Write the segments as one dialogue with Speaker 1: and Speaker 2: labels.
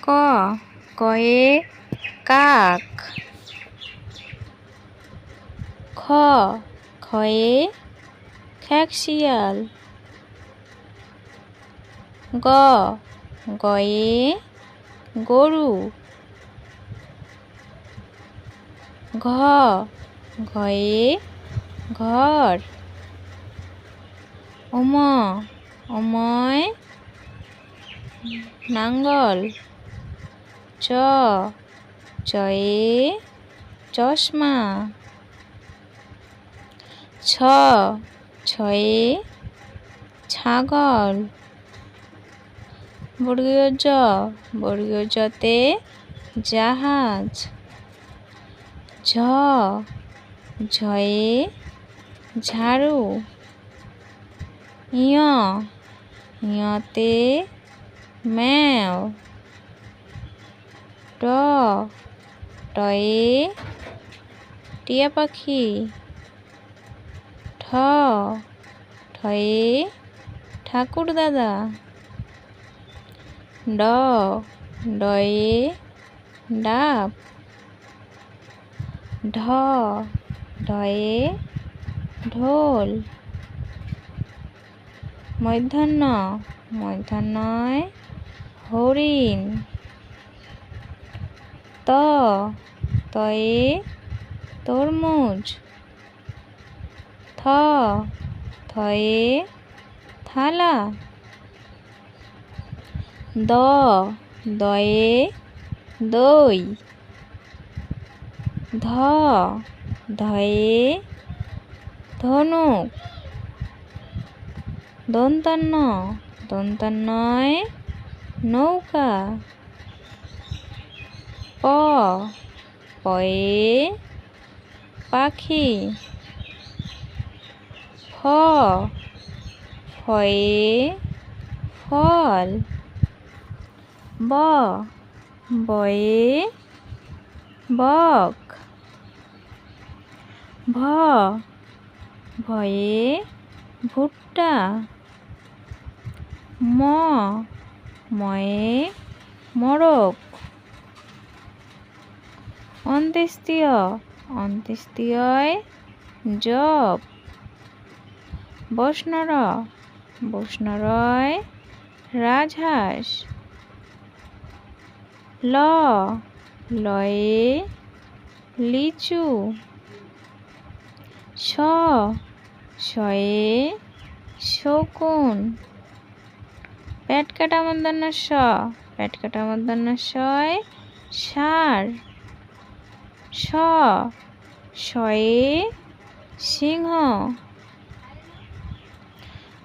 Speaker 1: ক কয়ে কাক। খ খয়ে খ্যাঁকশিয়াল। গ গয়ে গরু। ঘ ঘয়ে ঘর। ওম ওময় নাঙ্গল। চ চয়ে চশমা। ছ ছয়ে ছাগল। বর্গীয় জ বর্গীয় জতে জাহাজ। ঝ ঝয়ে ঝাড়ু। ইয় ইয়তে ম্যাও। ট টয়ে টিয়া পাখি। ঠ ঠয়ে ঠাকুর দাদা। ড ডয়ে ডাব। ঢ ঢয়ে ঢোল। মূর্ধন্য মূর্ধন্যয় হরিণ। ত তয়ে তরমুজ। থ থয়ে থালা। দ দয়ে দই। ধ ধয়ে ধনুক। দন্তান্ন দন্তান্নয় নৌকা। প পয়ে পাখি। ফ ফয়ে ফল। ব বয়ে বক। ভ ভয়ে ভুট্টা। ম ময়ে মোরগ। অন্ত্যেষ্টিয় অন্ত্যেষ্টিয়য় জব। বষ্ণর বষ্ণরয় রাজহাঁস। ল লয়ে লিচু। শ শয়ে শকুন। পেট কাটা মূর্ধন্য ষ পেট কাটা মূর্ধন্য শয় ষাঁড়। শ শয়ে সিংহ।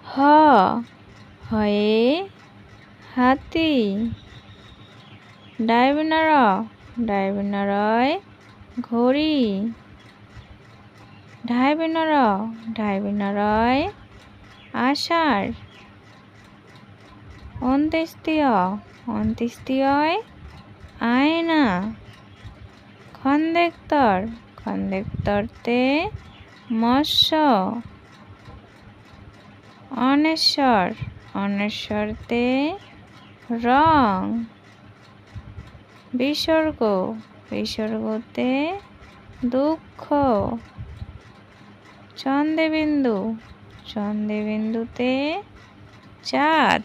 Speaker 1: হ হয়ে হাতি। ডায়বিনর ডায়বিনরয় ঘড়ি। ঢাইবিনর ঢাইবিনরয় আষাঢ়। অন্ত্যেষ্টিয় অন্ত্যেষ্টিয়য় আয়না। খন্দেক্তর খন্দেক্তরতে মৎস্য। অনেশ্বর অনেশ্বরতে রং। বিসর্গ বিসর্গতে দুঃখ। চন্দ্রবিন্দু চন্দ্রবিন্দুতে চাঁদ।